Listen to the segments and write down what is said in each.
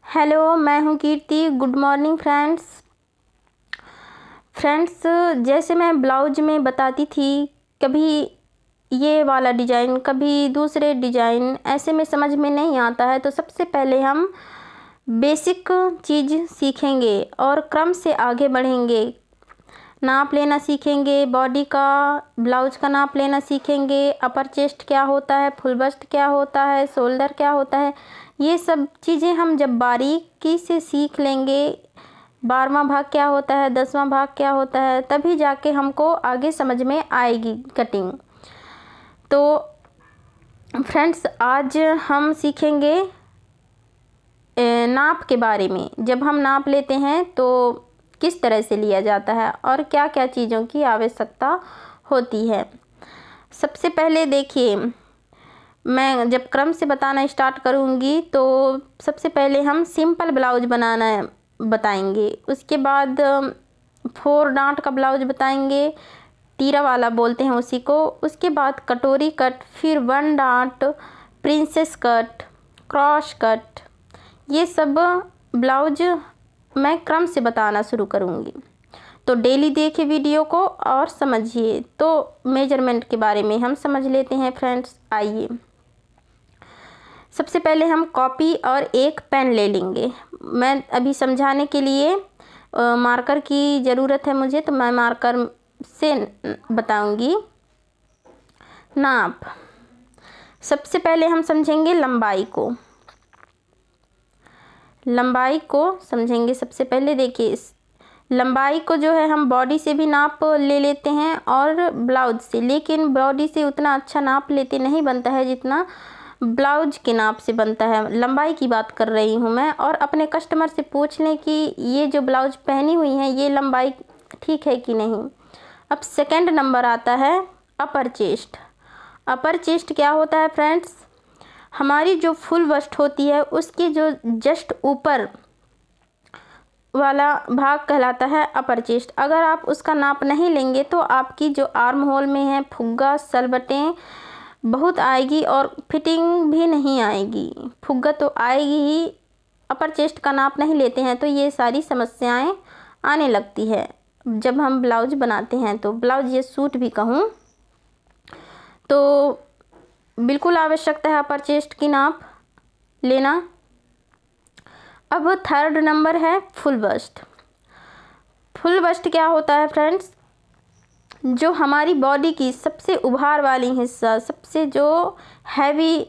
Hello, मैं हूँ कीर्ति। Good morning friends, जैसे मैं ब्लाउज में बताती थी, कभी ये वाला डिज़ाइन, कभी दूसरे डिज़ाइन, ऐसे में समझ में नहीं आता है। तो सबसे पहले हम बेसिक चीज़ सीखेंगे और क्रम से आगे बढ़ेंगे। नाप लेना सीखेंगे, बॉडी का, ब्लाउज का नाप लेना सीखेंगे। अपर चेस्ट क्या होता है, फुल बस्ट क्या होता है, शोल्डर क्या होता है, ये सब चीज़ें हम जब बारीकी से सीख लेंगे, 12वां भाग क्या होता है, 10वां भाग क्या होता है, तभी जाके हमको आगे समझ में आएगी कटिंग। तो फ्रेंड्स, आज हम सीखेंगे नाप के बारे में। जब हम नाप लेते हैं तो किस तरह से लिया जाता है और क्या क्या चीज़ों की आवश्यकता होती है। सबसे पहले देखिए, मैं जब क्रम से बताना स्टार्ट करूँगी तो सबसे पहले हम सिंपल ब्लाउज बनाना बताएंगे। उसके बाद 4 डांट का ब्लाउज बताएंगे, तीरा वाला बोलते हैं उसी को। उसके बाद कटोरी कट, फिर 1 डांट, प्रिंसेस कट, क्रॉस कट, ये सब ब्लाउज मैं क्रम से बताना शुरू करूँगी। तो डेली देखिए वीडियो को और समझिए। तो मेजरमेंट के बारे में हम समझ लेते हैं फ्रेंड्स। आइए, सबसे पहले हम कॉपी और एक पेन ले लेंगे। मैं अभी समझाने के लिए मार्कर की ज़रूरत है मुझे, तो मैं मार्कर से बताऊंगी नाप। सबसे पहले हम समझेंगे लंबाई को समझेंगे। सबसे पहले देखिए, इस लंबाई को जो है हम बॉडी से भी नाप ले लेते हैं और ब्लाउज से, लेकिन बॉडी से उतना अच्छा नाप लेते नहीं बनता है जितना ब्लाउज के नाप से बनता है। लंबाई की बात कर रही हूँ मैं। और अपने कस्टमर से पूछ लें कि ये जो ब्लाउज पहनी हुई है ये लंबाई ठीक है कि नहीं। अब सेकंड नंबर आता है अपर चेस्ट। अपर चेस्ट क्या होता है फ्रेंड्स? हमारी जो फुल बस्ट होती है उसके जो जस्ट ऊपर वाला भाग कहलाता है अपर चेस्ट। अगर आप उसका नाप नहीं लेंगे तो आपकी जो आर्म होल में है फुग्गा, सलबटें बहुत आएगी और फिटिंग भी नहीं आएगी। फुग्गा तो आएगी ही, अपर चेस्ट का नाप नहीं लेते हैं तो ये सारी समस्याएं आने लगती है जब हम ब्लाउज बनाते हैं। तो ब्लाउज ये सूट भी कहूँ तो बिल्कुल आवश्यकता है अपर चेस्ट की नाप लेना। अब थर्ड नंबर है फुल बस्ट। फुल बस्ट क्या होता है फ्रेंड्स? जो हमारी बॉडी की सबसे उभार वाली हिस्सा, सबसे जो हैवी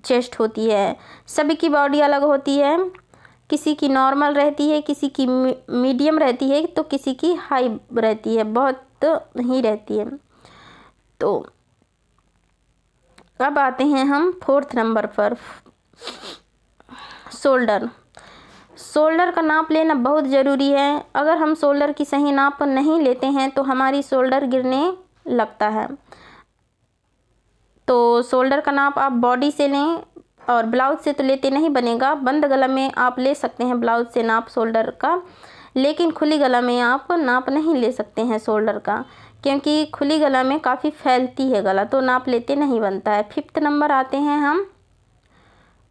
चेस्ट होती है। सभी की बॉडी अलग होती है, किसी की नॉर्मल रहती है, किसी की मीडियम रहती है, तो किसी की हाई रहती है, बहुत ही रहती है। तो अब आते हैं हम 4th नंबर पर, शोल्डर। शोल्डर का नाप लेना बहुत ज़रूरी है। अगर हम शोल्डर की सही नाप नहीं लेते हैं तो हमारी शोल्डर गिरने लगता है। तो शोल्डर का नाप आप बॉडी से लें, और ब्लाउज से तो लेते नहीं बनेगा। बंद गला में आप ले सकते हैं ब्लाउज से नाप शोल्डर का, लेकिन खुली गला में आप नाप नहीं ले सकते हैं शोल्डर का, क्योंकि खुली गला में काफ़ी फैलती है गला, तो नाप लेते नहीं बनता है। 5th नंबर आते हैं हम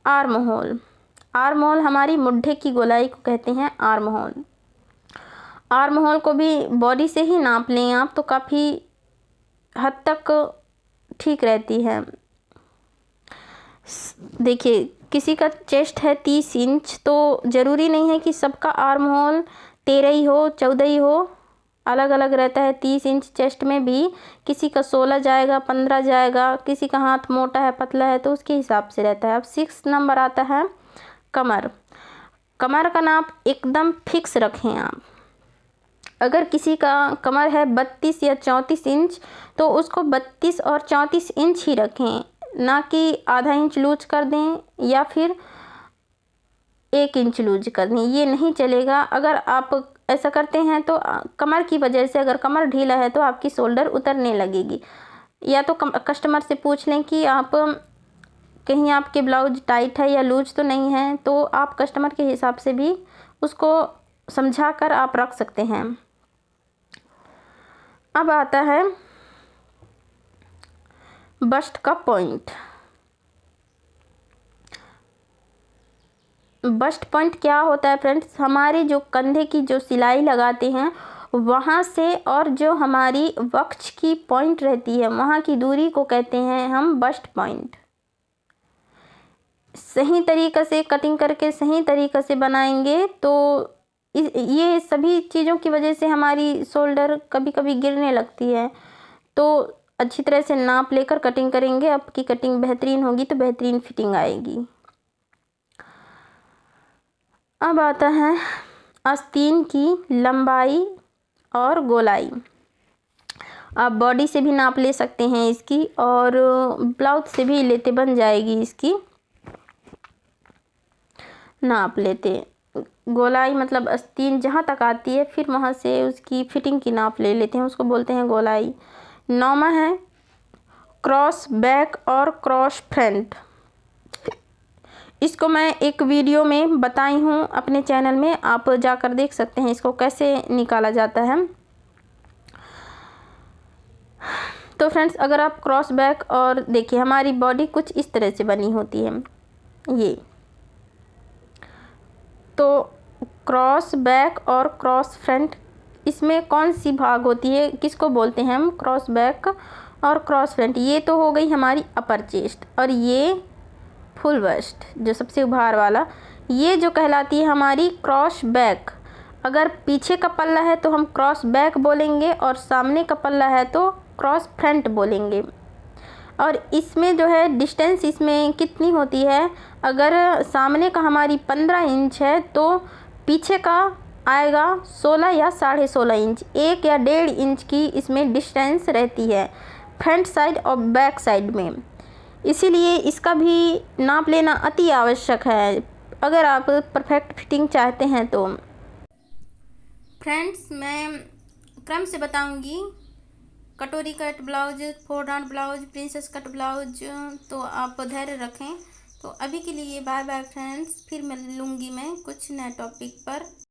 आर्म होल। आर्म होल हमारी मुड्ढे की गोलाई को कहते हैं आर्म होल। आर्म होल को भी बॉडी से ही नाप लें आप तो काफ़ी हद तक ठीक रहती है। देखिए, किसी का चेस्ट है 30 इंच, तो ज़रूरी नहीं है कि सबका आर्म होल 13 ही हो, 14 ही हो, अलग अलग रहता है। 30 इंच चेस्ट में भी किसी का 16 जाएगा, 15 जाएगा, किसी का हाथ मोटा है, पतला है, तो उसके हिसाब से रहता है। अब 6 नंबर आता है कमर। कमर का नाप एकदम फिक्स रखें आप। अगर किसी का कमर है 32 या 34 इंच तो उसको 32 और 34 इंच ही रखें, ना कि आधा इंच लूज कर दें या फिर 1 इंच लूज कर दें, ये नहीं चलेगा। अगर आप ऐसा करते हैं तो कमर की वजह से, अगर कमर ढीला है तो आपकी शोल्डर उतरने लगेगी। या तो कस्टमर से पूछ लें कि आप कहीं आपके ब्लाउज टाइट है या लूज तो नहीं है, तो आप कस्टमर के हिसाब से भी उसको समझा कर आप रख सकते हैं। अब आता है बस्ट का पॉइंट। बस्ट पॉइंट क्या होता है फ्रेंड्स, हमारे जो कंधे की जो सिलाई लगाते हैं वहाँ से और जो हमारी वक्ष की पॉइंट रहती है वहाँ की दूरी को कहते हैं हम बस्ट पॉइंट। सही तरीक़े से कटिंग करके सही तरीक़े से बनाएंगे तो ये सभी चीज़ों की वजह से हमारी शोल्डर कभी कभी गिरने लगती है। तो अच्छी तरह से नाप लेकर कटिंग करेंगे, आपकी कटिंग बेहतरीन होगी तो बेहतरीन फिटिंग आएगी। अब आता है आस्तीन की लंबाई और गोलाई। आप बॉडी से भी नाप ले सकते हैं इसकी और ब्लाउज से भी लेते बन जाएगी इसकी। नाप लेते गोलाई मतलब आस्तीन जहाँ तक आती है फिर वहाँ से उसकी फिटिंग की नाप ले लेते हैं, उसको बोलते हैं गोलाई। 9वां है क्रॉस बैक और क्रॉस फ्रंट। इसको मैं एक वीडियो में बताई हूँ अपने चैनल में, आप जाकर देख सकते हैं इसको कैसे निकाला जाता है। तो फ्रेंड्स अगर आप क्रॉस बैक और देखिए हमारी बॉडी कुछ इस तरह से बनी होती है ये, तो क्रॉस बैक और क्रॉस फ्रंट इसमें कौन सी भाग होती है, किसको बोलते हैं हम क्रॉस बैक और क्रॉस फ्रंट। ये तो हो गई हमारी अपर चेस्ट और ये फुल बस्ट जो सबसे उभार वाला, ये जो कहलाती है हमारी क्रॉस बैक। अगर पीछे का पल्ला है तो हम क्रॉस बैक बोलेंगे और सामने का पल्ला है तो क्रॉस फ्रंट बोलेंगे। और इसमें जो है डिस्टेंस इसमें कितनी होती है, अगर सामने का हमारी 15 इंच है तो पीछे का आएगा 16 या 16.5 इंच, 1 या 1.5 इंच की इसमें डिस्टेंस रहती है फ्रंट साइड और बैक साइड में। इसीलिए इसका भी नाप लेना अति आवश्यक है अगर आप परफेक्ट फिटिंग चाहते हैं तो। फ्रेंड्स मैं क्रम से बताऊंगी, कटोरी cut blouse, four down blouse, princess cut blouse, तो आप धैर्य रखें। तो अभी के लिए बाय बाय फ्रेंड्स, फिर मिलूंगी मैं कुछ नए टॉपिक पर।